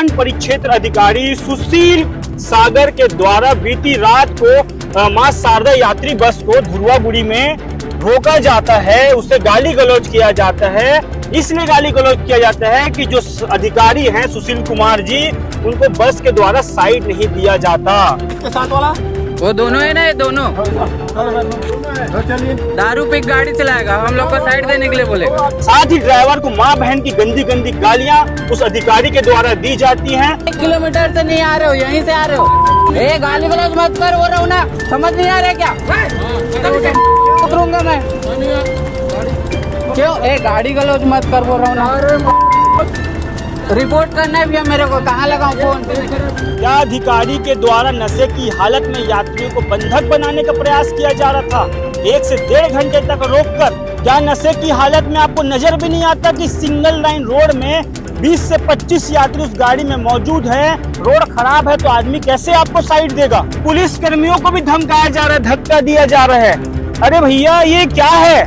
One परिक्षेत्र अधिकारी सुशील सागर के द्वारा बीती रात को मां शारदा यात्री बस को धुर्वागुड़ी में रोका जाता है, उससे गाली गलौज किया जाता है। इसलिए गाली गलौज किया जाता है कि जो अधिकारी हैं सुशील कुमार जी, उनको बस के द्वारा साइड नहीं दिया जाता। इसके साथ वाला वो दोनों है ना, ये दोनों दारू पी गाड़ी चलाएगा, हम लोग को साइड देने के लिए बोलेगा। साथ ही ड्राइवर को माँ बहन की गंदी गंदी गालियाँ उस अधिकारी के द्वारा दी जाती हैं। 1 किलोमीटर से नहीं आ रहे हो, यहीं से आ रहे हो। ए गाली गलौज मत कर, वो रहो ना, समझ नहीं आ रहा क्या? उतरूंगा मैं। क्यों? ए गाड़ी गलौज मत कर, वो रहो ना। रिपोर्ट करना है भैया मेरे को, कहाँ लगाऊं फोन? क्या अधिकारी के द्वारा नशे की हालत में यात्रियों को बंधक बनाने का प्रयास किया जा रहा था 1 से 1.5 घंटे तक रोककर? क्या नशे की हालत में आपको नजर भी नहीं आता कि सिंगल लाइन रोड में 20 से 25 यात्री उस गाड़ी में मौजूद है? रोड खराब है तो आदमी कैसे आपको साइड देगा? पुलिस कर्मियों को भी धमकाया जा रहा है, धक्का दिया जा रहा है। अरे भैया ये क्या है?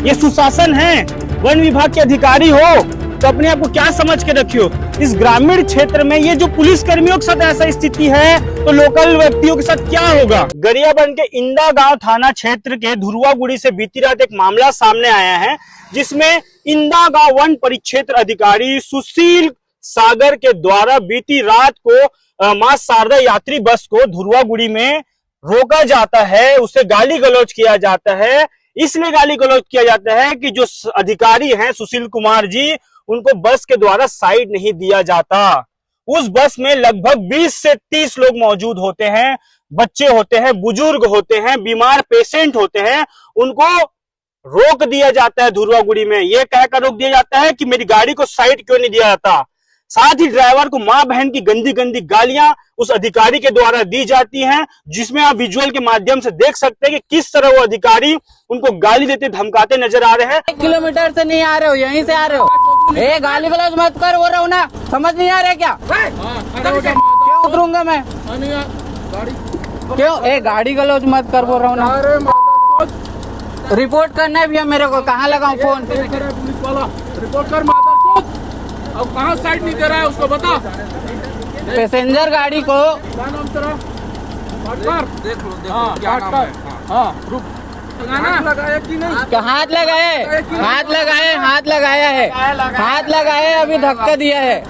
ये सुशासन है? वन विभाग के अधिकारी हो तो अपने आप को क्या समझ के रखियो। इस ग्रामीण क्षेत्र में ये जो पुलिस कर्मियों के साथ ऐसा स्थिति है तो लोकल व्यक्तियों के साथ क्या होगा? गरियाबंद के इंदा गांव थाना क्षेत्र के धुर्वागुड़ी से बीती रात एक मामला सामने आया है, जिसमें इंदा गांव वन परिक्षेत्र अधिकारी सुशील सागर के द्वारा बीती रात को मां शारदा यात्री बस को धुर्वागुड़ी में रोका जाता है, उससे गाली गलौज किया जाता है। इसलिए गाली गलौज किया जाता है कि जो अधिकारी हैं सुशील कुमार जी, उनको बस के द्वारा साइड नहीं दिया जाता। उस बस में लगभग 20 से 30 लोग मौजूद होते हैं, बच्चे होते हैं, बुजुर्ग होते हैं, बीमार पेशेंट होते हैं। उनको रोक दिया जाता है धुर्वागुड़ी में, ये कहकर रोक दिया जाता है कि मेरी गाड़ी को साइड क्यों नहीं दिया जाता। साथ ही ड्राइवर को माँ बहन की गंदी गंदी गालियां उस अधिकारी के द्वारा दी जाती हैं, जिसमें आप विजुअल के माध्यम से देख सकते हैं कि किस तरह वो अधिकारी उनको गाली देते धमकाते नजर आ रहे हैं। 1 किलोमीटर से नहीं आ रहे हो, यहीं से आ रहे हो। ए गाली गलौज मत कर, वो रहो ना, समझ नहीं आ रहा क्या? क्यों उतरूंगा मैं? क्यों? ए गाड़ी गलौज मत कर, वो रहो ना। रिपोर्ट करना है भैया मेरे को, कहाँ लगाऊं फोन? पुलिस वाला रिपोर्ट कर। मादर अब कहाँ साइड नहीं दे रहा है उसको बता। पैसेंजर गाड़ी को क्या नाम तेरा? देख लो क्या नाम है। हाँ रुक। लगाया कि नहीं? हाथ लगाए, हाथ लगाए, हाथ लगाया है, हाथ लगाए, अभी धक्का दिया है।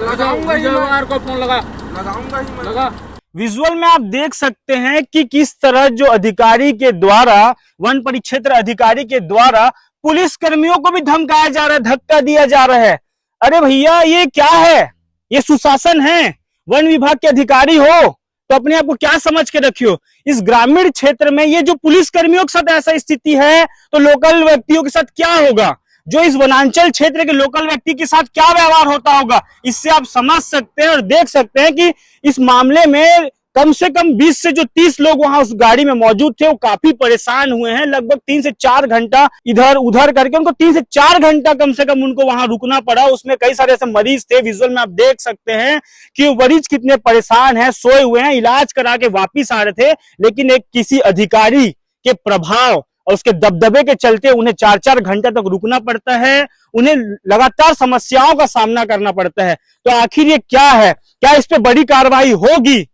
लगाऊंगा ही को फोन लगाऊंगा ही लगा। विजुअल में आप देख सकते हैं कि किस तरह जो अधिकारी के द्वारा, वन परिक्षेत्र अधिकारी के द्वारा पुलिस कर्मियों को भी धमकाया जा रहा है, धक्का दिया जा रहा है। अरे भैया ये क्या है? ये सुशासन है? वन विभाग के अधिकारी हो तो अपने आप को क्या समझ के रखियो। इस ग्रामीण क्षेत्र में ये जो पुलिस कर्मियों के साथ ऐसा स्थिति है तो लोकल व्यक्तियों के साथ क्या होगा? जो इस वनांचल क्षेत्र के लोकल व्यक्ति के साथ क्या व्यवहार होता होगा, इससे आप समझ सकते हैं और देख सकते हैं कि इस मामले में कम से कम 20 से जो 30 लोग वहां उस गाड़ी में मौजूद थे वो काफी परेशान हुए हैं। लगभग 3 से 4 घंटा इधर उधर करके उनको 3 से 4 घंटा कम से कम उनको वहां रुकना पड़ा। उसमें कई सारे ऐसे मरीज थे, विजुअल में आप देख सकते हैं कि मरीज कितने परेशान हैं, सोए हुए हैं, इलाज करा के वापिस आ रहे थे, लेकिन एक किसी अधिकारी के प्रभाव और उसके दबदबे के चलते उन्हें 4-4 घंटे तक रुकना पड़ता है, उन्हें लगातार समस्याओं का सामना करना पड़ता है। तो आखिर ये क्या है? क्या इस पे बड़ी कार्रवाई होगी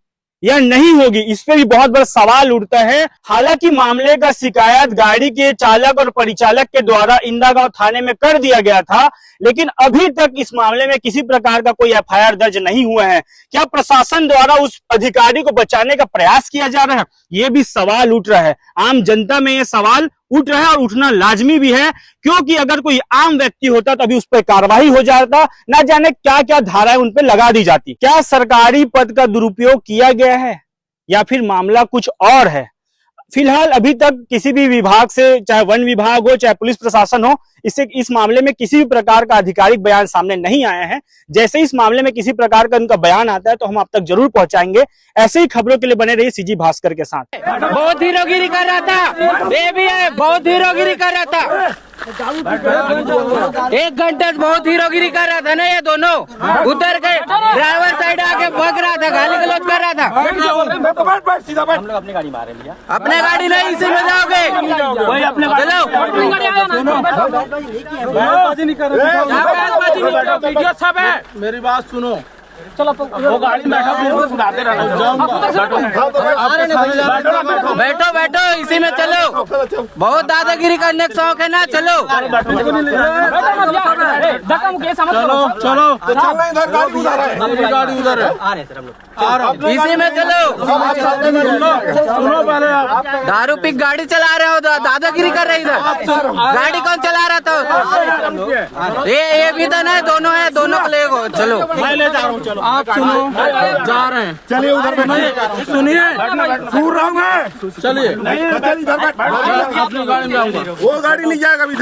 या नहीं होगी? इस पे भी बहुत बड़ा सवाल उठता है। हालांकि मामले का शिकायत गाड़ी के चालक और परिचालक के द्वारा इंदा गांव थाने में कर दिया गया था, लेकिन अभी तक इस मामले में किसी प्रकार का कोई एफआईआर दर्ज नहीं हुआ है। क्या प्रशासन द्वारा उस अधिकारी को बचाने का प्रयास किया जा रहा है? ये भी सवाल उठ रहा है। आम जनता में ये सवाल उठ रहा है और उठना लाजमी भी है, क्योंकि अगर कोई आम व्यक्ति होता तो अभी उस पर कार्रवाई हो जाता, ना जाने क्या क्या धाराएं उन पर लगा दी जाती। क्या सरकारी पद का दुरुपयोग किया गया है या फिर मामला कुछ और है? फिलहाल अभी तक किसी भी विभाग से, चाहे वन विभाग हो चाहे पुलिस प्रशासन हो, इस मामले में किसी भी प्रकार का आधिकारिक बयान सामने नहीं आया है। जैसे इस मामले में किसी प्रकार का उनका बयान आता है तो हम आप तक जरूर पहुंचाएंगे। ऐसे ही खबरों के लिए बने रहिए सीजी भास्कर के साथ। बहुत हीरोगिरी कर रहा था, ये भी है, बहुत हीरोगिरी कर रहा था। 1 घंटे से बहुत हीरोगिरी कर रहा था ना ये दोनों। उतर के ड्राइवर साइड आके भग रहा था, गाली गलौज कर रहा था। अपने गाड़ी नहीं, इसी में जाओगे। चलो वीडियो सब है, मेरी बात सुनो। चलो वो गाड़ी में बैठो, फिर सुनाते रहना। बैठो बैठो, इसी में चलो। बहुत दादागिरी करने का शौक है ना, चलो। चलो गाड़ी उधर है, इसी में चलो। सुनो पहले आप। दारू पी गाड़ी चला रहे हो, दादागिरी कर रहे इधर। गाड़ी कौन चला रहा था? ये भी तो नहीं, दोनों है, दोनों को ले चलो। मैं ले जा रहा हूँ, चलो आप सुनो, जा रहे हैं। चलिए उधर सुनिए, सुन रहा हूँ मैं। चलिए अपनी गाड़ी में जाऊंगा। वो गाड़ी नहीं जाएगा अभी।